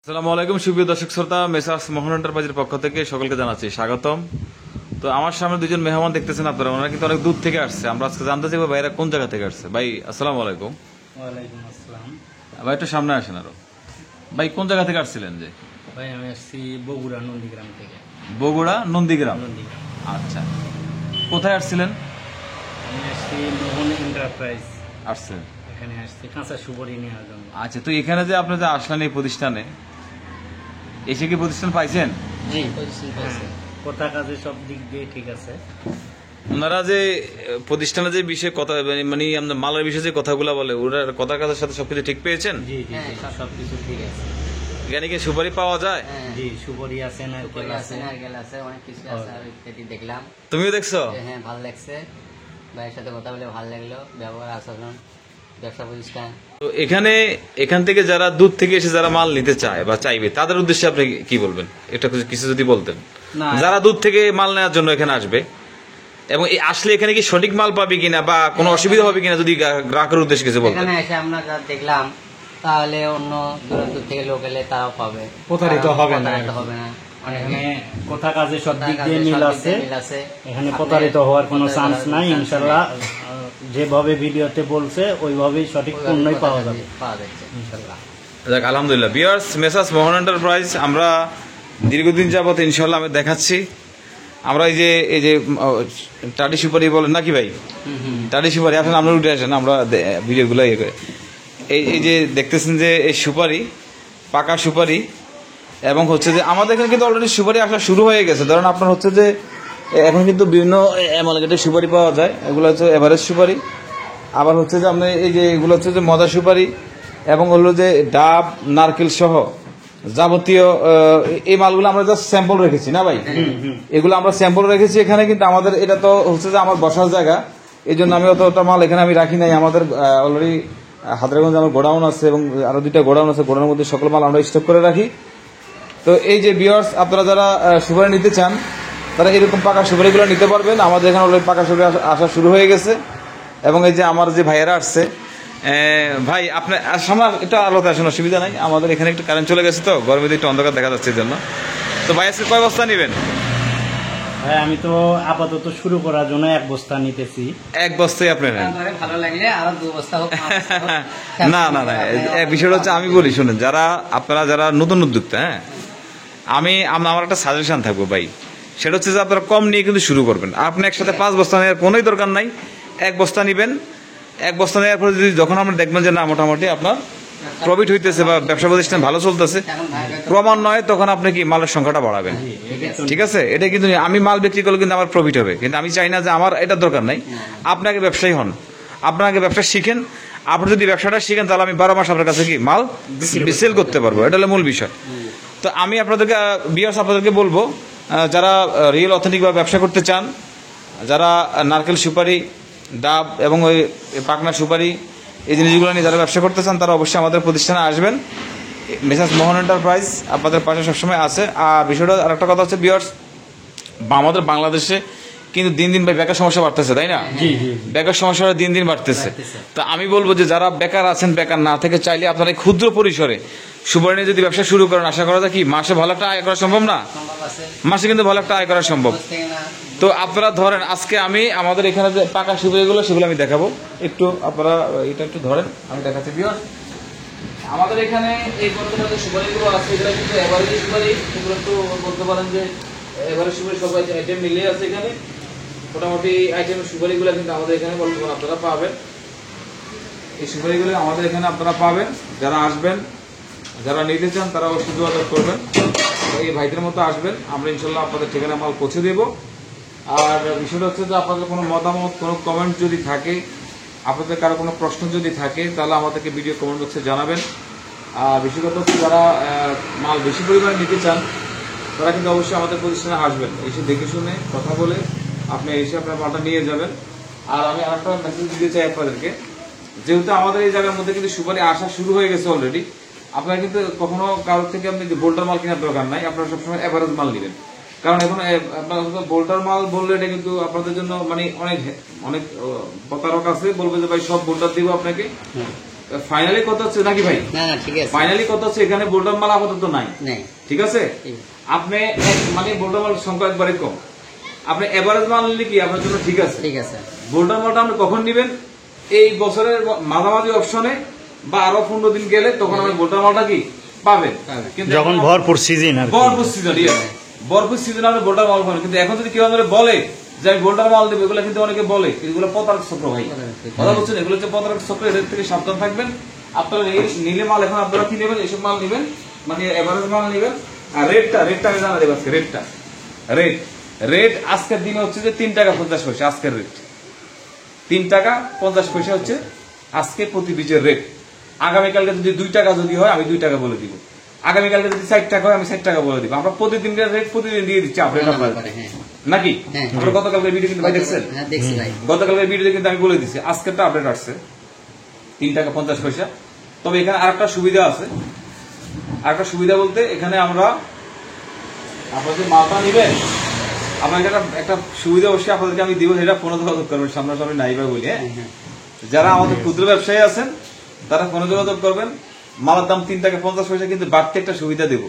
আসসালামু আলাইকুম সুপ্রিয় দর্শক শ্রোতা, মেসার্স মোহন এন্টারপ্রাইজের পক্ষ থেকে সকলকে জানাচ্ছি স্বাগতম। তো আমার সামনে দুজন মেহমান দেখতেছেন আপনারা, ওনারা কিন্তু অনেক দূর থেকে আসছে। আমরা আজকে জানতে চাইবো ভাইরা কোন জায়গা থেকে আসছে। ভাই আসসালামু আলাইকুম। ওয়ালাইকুম আসসালাম। ভাই একটু সামনে আসেন আরো। ভাই কোন জায়গা থেকে আসছিলেন? যে ভাই আমি আসছি বগুড়া নন্দীগ্রাম থেকে। বগুড়া নন্দীগ্রাম। নন্দীগ্রাম। আচ্ছা, কোথায় আসছিলেন? আমি আসছি মোহন এন্টারপ্রাইজ আসছেন, এখানে আসছি কাঁচা সুপারি নেওয়ার জন্য। আচ্ছা। তো এখানে যে আপনি যে আসলেন এই প্রতিষ্ঠানে, এসে কি প্রতিষ্ঠান পাইছেন? জি, কথা কাজে সব দিক দিয়ে ঠিক আছে। ওনারা যে প্রতিষ্ঠানে যে বিষয়ে কথা মানে আমাদের মালের বিষয়ে যে কথাগুলো বলে, ওরা কথার কাজের সাথে সবকিছু ঠিক পেয়েছেন? জি জি সবকিছু ঠিক আছে। এখানে কি সুপারি পাওয়া যায়? জি, সুপারি আছে, নারকেল আছে, অনেক কিছু আছে। আর ইত্যাদি দেখলাম। তুমিও দেখছো? হ্যাঁ, ভালো লাগছে। ভাইয়ের সাথে কথা বলে ভালো লাগলো। ব্যবহার, আচরণ, ব্যবসা প্রতিষ্ঠান। তো এখান থেকে যারা দূর থেকে এসে যারা মাল নিতে চায় বা চাইবে, তাদের উদ্দেশ্যে আপনি কি বলবেন? এটা কিছু যদি বলতেন। না, যারা দূর থেকে মাল নেওয়ার জন্য এখানে আসবে এবং আসলে এখানে কি সঠিক মাল পাবে কিনা বা কোনো অসুবিধা হবে কিনা, যদি গ্রাহকের উদ্দেশ্যে কিছু বলতেন। এখানে এসে আমরা যা দেখলাম, তাহলে অন্য দূরান্ত থেকে লোক এলে তারাও পাবে, প্রতারিত হবে না। হবে না। এখানে কথা কাজে সব দিক দিয়ে মিল আছে। এখানে আপনি প্রতারিত হওয়ার কোনো চান্স প্রতারিত নাই। হওয়ার ইনশাল্লাহ যেভাবে ভিডিওতে বলছে ওইভাবেই সঠিক পণ্যই পাওয়া যাবে পাওয়া যাচ্ছে ইনশাল্লাহ। যাক, আলহামদুলিল্লাহ। ভিউয়ার্স, মেসার্স মোহন এন্টারপ্রাইজ আমরা দীর্ঘদিন যাবত ইনশাল্লাহ আমি দেখাচ্ছি। আমরা এই যে টাটি সুপারি বলেন নাকি ভাই? টাটি সুপারি আসেন, আমরা উঠে আসেন, আমরা ভিডিওগুলো ইয়ে করে এই যে দেখতেছেন যে এই সুপারি, পাকা সুপারি, এবং হচ্ছে যে আমাদের এখানে কিন্তু অলরেডি সুপারি আসা শুরু হয়ে গেছে। ধরেন আপনার হচ্ছে যে এখন কিন্তু বিভিন্ন অ্যামালগেটের সুপারি পাওয়া যায়। এগুলো হচ্ছে এভারেজ সুপারি। আবার হচ্ছে যে আপনি এই যে এগুলো হচ্ছে যে মজা সুপারি, এবং হলো যে ডাব, নারকেল সহ যাবতীয় এই মালগুলো আমরা জাস্ট স্যাম্পল রেখেছি না ভাই? এগুলো আমরা স্যাম্পল রেখেছি এখানে। কিন্তু আমাদের এটা তো হচ্ছে যে আমার বসার জায়গা, এই জন্য আমি অতটা মাল এখানে আমি রাখি নাই। আমাদের অলরেডি হায়দ্রাবাদে আমার গোডাউন আছে এবং আরো 2টা গোডাউন আছে। গোডাউনের মধ্যে সকল মাল আমরা স্টক করে রাখি। তো এই যে ভিউয়ার্স, আপনারা যারা সুপারি নিতে চান, তারা এরকম পাকা সুপারিগুলো নিতে পারবেন। আমাদের এখানে অলরেডি পাকা সুপারি আসা শুরু হয়ে গেছে। এবং এই যে আমার যে ভাইয়েরা আসছে, ভাই আপনার সামনে একটু আলোতে আসেন, অসুবিধা নাই। আমাদের এখানে একটু কারেন্ট চলে গেছে, তো গরমে একটু অন্ধকার দেখা যাচ্ছে এই জন্য। তো ভাই আজকে কয় বস্তা নেবেন? ভাই আমি তো আপাতত শুরু করার জন্য 1 বস্তা নিতেছি। 1 বস্তাই আপনি নেন? ভালো লাগলে আরো 2 বস্তা হোক। না না না, বিষয়টা হচ্ছে আমি বলি শুনেন, আপনারা যারা নতুন উদ্যোক্তা, হ্যাঁ, আমার একটা সাজেশন থাকবো ভাই, সেটা হচ্ছে যে আপনারা কম নিয়ে কিন্তু শুরু করবেন। আপনি একসাথে 5 বস্তা নেওয়ার কোনোই দরকার নাই। 1 বস্তা নেবেন। 1 বস্তা নেওয়ার পরে যদি যখন আপনি দেখবেন যে না মোটামুটি আপনার প্রফিট হইতেছে বা ব্যবসা প্রতিষ্ঠান ভালো চলতেছে, ক্রমান্বয়ে তখন আপনি কি মালের সংখ্যাটা বাড়াবেন। ঠিক আছে? এটা কিন্তু আমি মাল বিক্রি করলে কিন্তু আমার প্রফিট হবে, কিন্তু আমি চাই না যে আমার এটা দরকার নাই। আপনাকে ব্যবসায়ী হন, আপনাকে ব্যবসা শিখেন। আপনি যদি ব্যবসাটা শিখেন, তাহলে আমি 12 মাস আপনার কাছে কি মাল সেল করতে পারবো। এটা হলো মূল বিষয়। তো আমি আপনাদেরকে বলবো, যারা রিয়েল অথেন্টিক ভাবে ব্যবসা করতে চান, যারা নারকেল সুপারি, ডাব এবং ওই পাকনা সুপারি, এই জিনিসগুলো নিয়ে যারা ব্যবসা করতে চান, তারা অবশ্যই আমাদের প্রতিষ্ঠানে আসবেন। মেসার্স মোহন এন্টারপ্রাইজ আপনাদের পাশে সবসময় আছে। আর বিষয়টা আরেকটা কথা হচ্ছে ভিউয়ার্স, আমাদের বাংলাদেশে কিন্তু দিন দিন ভাই বেকার সমস্যা বাড়তেছে, তাই না? বেকার সমস্যাটা দিন দিন বাড়তেছে। তো আমি বলবো যে যারা বেকার আছেন, বেকার না থেকে চাইলে আপনারা এই ক্ষুদ্র পরিসরে সুপারি নিয়ে যদি ব্যবসা শুরু করেন, আশা করা যায় কি মাসে ভালো একটা আয় করা সম্ভব না? মাসে কিন্তু ভালো একটা আয় করা সম্ভব। তো আপনারা ধরেন, আজকে আমি আমাদের এখানে যে পাকা সুপারিগুলো সেগুলো আমি দেখাবো। একটু আপনারা এটা একটু ধরেন, আমি দেখাচ্ছি। ভিউয়ার্স, আমাদের এখানে এই বর্তমানে যে সুপারিগুলো আছে, এগুলো কিন্তু এভারেজ সুপারি। এগুলো একটু বলতে পারেন যে এভারেজ সুপারি সব আইটেম মিলে আছে এখানে। মোটামুটি আইটেমের সুপারিগুলো কিন্তু আমাদের এখানে বর্তমানে আপনারা পাবেন। এই সুপারিগুলো আমাদের এখানে আপনারা পাবেন। যারা আসবেন, যারা নিতে চান, তারা অবশ্যই যোগাযোগ করবেন। এই ভাইদের মতো আসবেন, আমরা ইনশাল্লাহ আপনাদের ঠিকানা মাল পৌঁছে দেবো। আর বিষয়টা হচ্ছে যে আপনাদের কোনো মতামত, কোনো কমেন্ট যদি থাকে, আপনাদের কারো কোনো প্রশ্ন যদি থাকে, তাহলে আমাদেরকে ভিডিও কমেন্ট বক্সে জানাবেন। আর বিষয়গত হচ্ছে যারা মাল বেশি পরিমাণে নিতে চান, তারা কিন্তু অবশ্যই আমাদের প্রতিষ্ঠানে আসবেন। এসে দেখে শুনে কথা বলে আপনি এসে আপনার মালটা নিয়ে যাবেন। আর আমি আরেকটা মেসেজ দিতে চাই আপনাদেরকে, যেহেতু আমাদের এই জায়গার মধ্যে কিন্তু সুপারি আসা শুরু হয়ে গেছে অলরেডি, আপনারা কিন্তু কখনো কারোর থেকে আপনি বোল্টার মাল কেনার দরকার নাই। আপনারা সবসময় এভারেজ মাল নেবেন। কারণ এখন আপনার বোল্টার মাল বললে এটা কিন্তু আপনাদের জন্য মানে অনেক অনেক প্রতারক আছে, বলবে যে ভাই সব বোল্টার দিব আপনাকে। ফাইনালি কত হচ্ছে নাকি ভাই? না না ঠিক আছে, ফাইনালি কত হচ্ছে, এখানে বোল্টার মাল আপাতত নাই, নেই ঠিক আছে? ঠিক। আপনি মানে বোল্টার মাল সংখ্যা একবারে কম, আপনি এভারেজ মাল নিলে কি আপনার জন্য ঠিক আছে। ঠিক আছে, বোল্টার মালটা আপনি কখন নিবেন? এই বছরের মাঝামাঝি অপশনে বা আরো 15 দিন গেলে তখন আপনি বোল্টার মালটা কি পাবেন। পাবেন। কিন্তু যখন এখন ভরপুর সিজন আর কি। ভরপুর সিজন, ভরপুর সিজন আপনি বোল্টার মাল পাবেন। কিন্তু এখন যদি কেউ আমাদের বলে যে আমি বোল্টার মাল দেবো, এগুলো কিন্তু অনেকে বলে এগুলো প্রতারক চক্র ভাই, কথা বলছেন, এগুলো হচ্ছে প্রতারক চক্র। এদের থেকে সাবধান থাকবেন। আপনারা এই নিলে মাল এখন আপনারা কি নেবেন, এসব মাল নেবেন, মানে এভারেজ মাল নেবেন। আর রেটটা আমি জানা দেবো আজকে। রেট আজকের দিনে হচ্ছে যে 3 টাকা 50 পয়সা আজকের রেট। 3 টাকা 50 পয়সা হচ্ছে আজকে প্রতি বীজের রেট। আগামীকালকে যদি 2 টাকা যদি হয় আমি 2 টাকা বলে দিব, আগামীকালকে যদি 60 টাকা হয় আমি 60 টাকা বলে দিব। আমরা প্রতিদিনকার রেট প্রতিদিন দিয়ে দিচ্ছি আপডেট আপনাদের, হ্যাঁ নাকি? হ্যাঁ। আমরা গতকালকের ভিডিও কিন্তু ভাই দেখছেন, হ্যাঁ দেখছি ভাই, গতকালকের ভিডিওতে কিন্তু আমি বলে দিচ্ছি আজকেরটা আপডেট আসছে 3 টাকা 50 পয়সা। তবে এখানে আরেকটা সুবিধা আছে, আরেকটা সুবিধা বলতে এখানে আমরা আপনারা যে মালটা নেবেন, আপনাকে একটা সুবিধা অবশ্যই আপনাদেরকে আমি দিব, সেটা ফোনে যোগাযোগ করবেন, সামনাসামনি নাই ভাই বলি। হ্যাঁ, যারা আমাদের ক্ষুদ্র ব্যবসায়ী আছেন তারা ফোনে যোগাযোগ করবেন। মালের দাম 3 টাকা 50 পয়সা, কিন্তু বাড়তি একটা সুবিধা দেবো,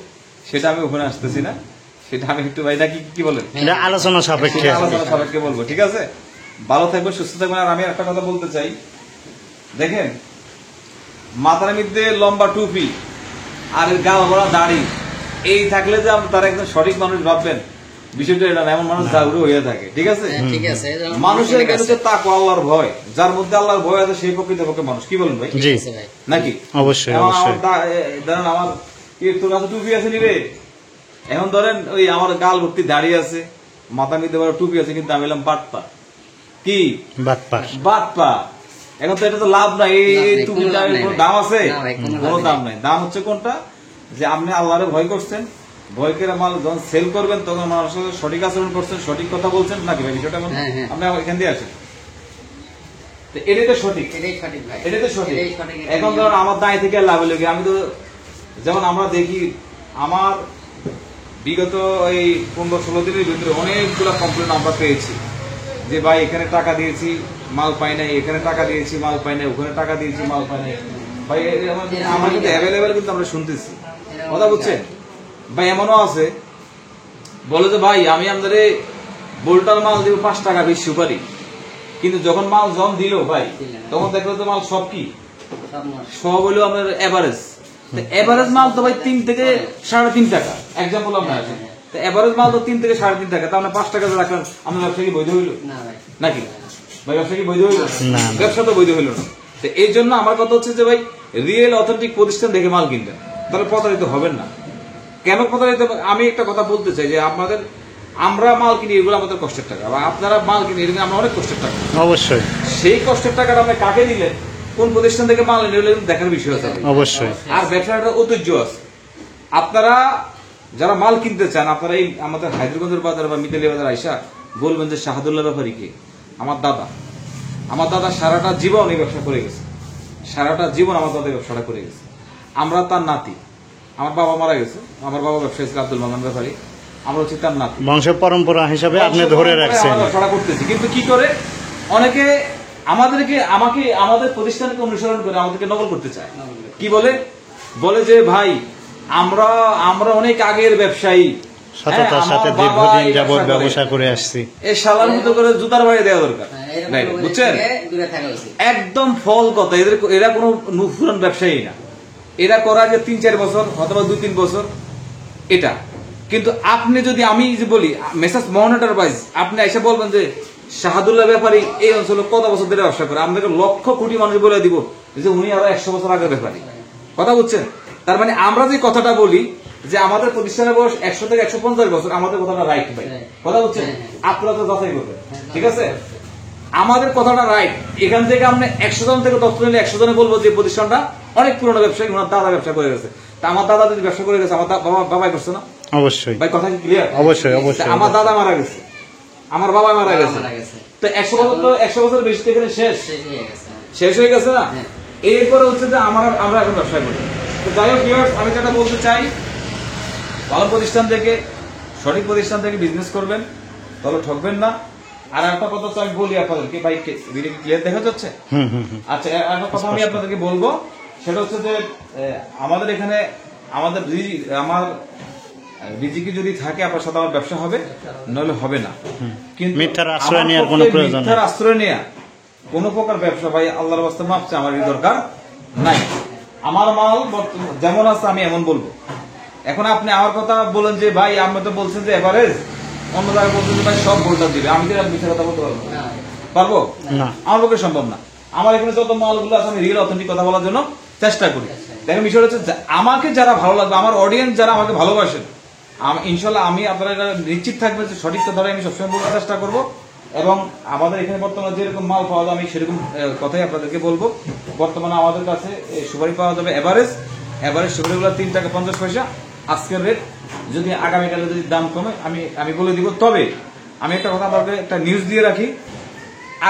সেটা আমি ওখানে আসতেছি না, সেটা আমি একটু ভাই নাকি কি বলেন, এটা আলোচনা সাপেক্ষে। আলোচনা সাপেক্ষে বলবো, ঠিক আছে? ভালো থাকবেন, সুস্থ থাকবেন। আর আমি একটা কথা বলতে চাই, দেখেন মাথার মধ্যে লম্বা টুপি আর গাল ভরা দাড়ি এই থাকলে যে তারা একদম সঠিক মানুষ ভাববেন, বিষয়টা এটা না। এমন মানুষ জাগরু হয়ে থাকে, ঠিক আছে? হ্যাঁ, ঠিক আছে, যেমন মানুষের অনেক কাছে আছে। তাকওয়া, আল্লাহর ভয়, যার মধ্যে আল্লাহর ভয় আছে সেই প্রকৃতপক্ষে মানুষ, কি বলেন ভাই? জি, আছে ভাই, নাকি? অবশ্যই, এখন অবশ্যই। আমার ধরেন আমার তোর কাছে টুপি আছে নি রে, এখন ধরেন ওই আমার গাল ভর্তি দাঁড়িয়ে আছে, মাথা নিতে পারে টুপি আছে, কিন্তু আমি এলাম বাটপা। কি বাটপার। বাটপা? এখন তো এটা তো লাভ নাই, এই লাভ নাই, টুপিটা কোনো লাভ নাই কোনো ভাই। দাম আছে? না ভাই, কোনো কোনো লাভ দাম নাই। দাম হচ্ছে কোনটা, যে আপনি আল্লাহরে ভয় করছেন, ভয় করে মাল যখন সেল করবেন তখন মানুষের সাথে সঠিক আচরণ করছেন, সঠিক কথা বলছেন, নাকি ভাই? বিষয়টা এমন? হ্যাঁ, হ্যাঁ। আপনি এখান দিয়ে আসেন, তো এটাই তো সঠিক, এটাই সঠিক ভাই, এটাই তো সঠিক। এটাই সঠিক। এখন ধরুন আমার দায় থেকে লাভ হলো কি, আমি তো যেমন আমরা দেখি আমার বিগত এই 15-16 দিনের ভিতরে অনেকগুলো কমপ্লেন আমরা পেয়েছি যে ভাই এখানে টাকা দিয়েছি মাল পাই নাই, এখানে টাকা দিয়েছি মাল পাই নাই, ওখানে টাকা দিয়েছি মাল পাই নাই। ভাই আমার কিন্তু অ্যাভেলেবেল কিন্তু আমরা শুনতেছি, কথা বুঝছেন ভাই? এমনও আছে বলে যে ভাই আমি আপনাদের বোল্টার মাল দিব 5 টাকা বেশি সুপারি, কিন্তু যখন মাল জম দিল ভাই তখন দেখলো তো মাল সব কি সব নষ্ট। সব হলো আপনার এভারেজ। এভারেজ মাল তো ভাই 3 থেকে 3.5 টাকা, এক্সাম্পল আপনার আছে। তো এভারেজ মাল তো 3 থেকে 3.5 টাকা, তাহলে 5 টাকা রাখলেন, আপনার ব্যবসা কি বৈধ হইল না ভাই, নাকি? ভাই ব্যবসা কি বৈধ হইল? না। ব্যবসা তো বৈধ হইল না। তো এই জন্য আমার কথা হচ্ছে যে ভাই রিয়েল অথেন্টিক প্রতিষ্ঠান দেখে মাল কিনবেন, তাহলে প্রতারিত হবেন না। কেন প্রতারিত? আমি একটা কথা বলতে চাই যে আপনাদের, আমরা মাল কিনি এগুলো আমাদের কষ্টের টাকা, বা আপনারা মাল কিনি এগুলো আমরা অনেক কষ্টের টাকা। অবশ্যই, সেই কষ্টের টাকাটা আপনি কাকে দিলেন, কোন প্রতিষ্ঠান থেকে মাল নিলে দেখার বিষয় আছে। অবশ্যই। আর ব্যবসার একটা ঐতিহ্য আছে। আপনারা যারা মাল কিনতে চান, আপনারা এই আমাদের হায়দ্রাবাদের বাজার বা মিতালি বাজার আইসা বলবেন যে শাহাদুল্লাহ ব্যাপারী কে? আমার দাদা। আমার দাদা সারাটা জীবন এই ব্যবসা করে গেছে, সারাটা জীবন আমার দাদা ব্যবসাটা করে গেছে। আমরা তার নাতি। আমার বাবা মারা গেছে, আমার বাবা ব্যবসায়ী ছিল আব্দুল মান্নান ব্যাপারী, আমরা হচ্ছে তার নাতি। বংশের পরম্পরা হিসাবে আপনি ধরে রাখছেন। আমরা ব্যবসাটা করতেছি, কিন্তু কি করে অনেকে আমাদের প্রতিষ্ঠানকে অনুসরণ করে আমাদেরকে নকল করতে চায়। কি বলে? বলে যে ভাই আমরা অনেক আগের ব্যবসায়ী, সততার সাথে দীর্ঘদিন যাবত ব্যবসা করে আসছি। এই শালার মতো করে জুতার বাড়ি দেওয়া দরকার, হ্যাঁ, এরকম Right, লোকেদের বুঝছেন? থেকে দূরে থাকা উচিত। একদম ফল কথা। এরা কোনো নুফুরান ব্যবসায়ী না, এরা করা যে 3-4 বছর অথবা 2-3 বছর এটা। কিন্তু আপনি যদি, আমি যে বলি মেসাজ মনিটর ওয়াইজ, আপনি এসে বলবেন যে শাহাদুল্লাহ ব্যাপারী এই অঞ্চলে কত বছর ধরে ব্যবসা করে, আমাদেরকে লক্ষ কোটি মানুষ বলে দিব যে উনি আরো 100 বছর আগের ব্যাপারী, কথা বুঝছেন? তার মানে আমরা যে কথাটা বলি যে আমাদের প্রতিষ্ঠানের বয়স 100 থেকে 150 বছর, আমাদের কথাটা রাইট ভাই, কথা বুঝছেন? আপনারা তো যাচাই করবেন, ঠিক আছে? আমাদের কথাটা রাইট। এখান থেকে আমরা 100 জন থেকে তথ্য নিলে 100 জনে বলবো যে প্রতিষ্ঠানটা অনেক পুরনো ব্যবসায়ী, ওনার দাদা ব্যবসা করে গেছে। তা আমার দাদা যদি ব্যবসা করে গেছে, আমার বাবাই করছে না অবশ্যই, ভাই? কথা কি ক্লিয়ার? অবশ্যই, অবশ্যই। আমার দাদা মারা গেছে, আমার বাবা মারা গেছে, মারা গেছে। তো 100 বছর তো 100 বছর বেশি থেকে শেষ শেষ হয়ে গেছে। শেষ হয়ে গেছে না? হ্যাঁ। এরপরে হচ্ছে যে আমরা এখন ব্যবসা করি। তো যাই হোক ভিউয়ার্স, আমি যেটা বলতে চাই, ভালো প্রতিষ্ঠান থেকে, সঠিক প্রতিষ্ঠান থেকে বিজনেস করবেন, তাহলে ঠকবেন না। আর একটা কথা তো আমি বলি আপনাদেরকে, ভাই ভিডিও ক্লিয়ার দেখা যাচ্ছে? হুম হুম হুম। আচ্ছা, একটা কথা আমি আপনাদেরকে বলবো, সেটা হচ্ছে যে আমাদের এখানে আমার রিজিকে যদি থাকে আপনার সাথে আমার ব্যবসা হবে, নইলে হবে না। কিন্তু মিথ্যার আশ্রয় আমার নেওয়ার কোনো পক্ষে প্রয়োজন নেই। মিথ্যার আশ্রয় নেওয়া কোনো প্রকার ব্যবসা ভাই আল্লাহর রাস্তায় মাপছে আমার এই দরকার নাই। আমার মাল যেমন আছে আমি এমন বলবো। এখন আপনি আমার কথা বলেন যে ভাই আপনি তো বলছেন যে এভারেজ, অন্য জায়গায় বলছেন যে ভাই সব ভোল্টার দিবে, আমি কি মিথ্যা কথা বলতে পারবো? পারবো? না। আমার পক্ষে সম্ভব না। আমার এখানে যত মালগুলো আছে আমি রিয়েল অথেন্টিক কথা বলার জন্য চেষ্টা করি। দেখেন বিষয়টা হচ্ছে আমাকে যারা ভালো লাগবে, আমার অডিয়েন্স যারা আমাকে ভালোবাসেন, ইনশাল্লাহ আমি আপনারা নিশ্চিত থাকবেন যে সঠিক কথাটা আমি সবসময় বলার চেষ্টা করবো। এবং আমাদের এখানে বর্তমানে যেরকম মাল পাওয়া যায় আমি সেরকম কথাই আপনাদেরকে বলবো। বর্তমানে আমাদের কাছে সুপারি পাওয়া যাবে এভারেজ সুপারিগুলো 3 টাকা 50 পয়সা আজকের রেট। যদি আগামীকালে যদি দাম কমে আমি বলে দিব। তবে আমি একটা কথা আপনাকে একটা নিউজ দিয়ে রাখি,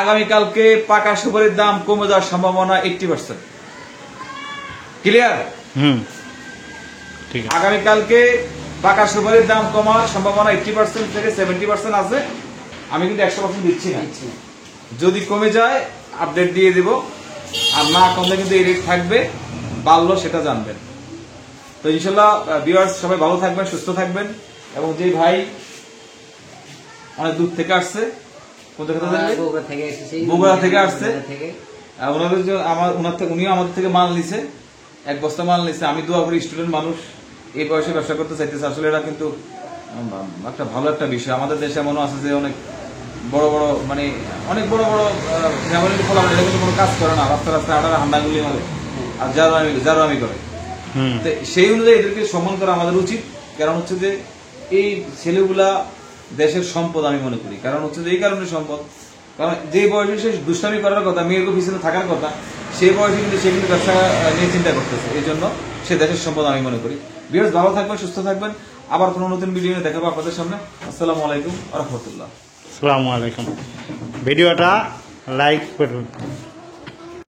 আগামীকালকে পাকা সুপারির দাম কমে যাওয়ার সম্ভাবনা 80%। ক্লিয়ার? হুম, ঠিক আছে। আগামীকালকে পাকা সুপারির দাম কমার সম্ভাবনা 80% থেকে 70% আছে। আমি কিন্তু 100% দিচ্ছি না। যদি কমে যায় আপডেট দিয়ে দিব, আর না কমলে কিন্তু এই রেট থাকবে, বাড়লো সেটা জানবেন। তো ইনশাল্লাহ ভিউয়ার্স সবাই ভালো থাকবেন, সুস্থ থাকবেন। এবং যে ভাই অনেক দূর থেকে আসছে, বগুড়া থেকে আসছে, উনিও আমাদের থেকে মাল নিছে, 1 বস্তা মাল নিছে। আমি দোয়া করি স্টুডেন্ট মানুষ এই বয়সে ব্যবসা করতে চাইতেছে, আসলে এটা কিন্তু একটা ভালো একটা বিষয়। আমাদের দেশে এমনও আছে যে অনেক বড় বড় মানে অনেক বড় বড় ফ্যামিলির ফল এটা কিন্তু কোনো কাজ করে না, রাস্তা রাস্তায় আটার হান্ডাগুলি মারে আর জারোয়ামি করে। তো সেই অনুযায়ী এদেরকে সম্মান করা আমাদের উচিত। কারণ হচ্ছে যে এই ছেলেগুলা দেশের সম্পদ আমি মনে করি। কারণ হচ্ছে যে এই কারণে সম্পদ, কারণ যে বয়সে সে দুষ্টামি করার কথা, মেয়ের পিছনে থাকার কথা, সেই বয়সে কিন্তু সে কিন্তু ব্যবসা নিয়ে চিন্তা করতেছে। এই জন্য সে দেশের সম্পদ আমি মনে করি। ভিউয়ার্স ভালো থাকবেন, সুস্থ থাকবেন। আবার কোনো নতুন ভিডিও নিয়ে দেখাবো আপনাদের সামনে। আসসালামু আলাইকুম ওয়া রাহমাতুল্লাহ। আসসালামু আলাইকুম। ভিডিওটা লাইক করুন।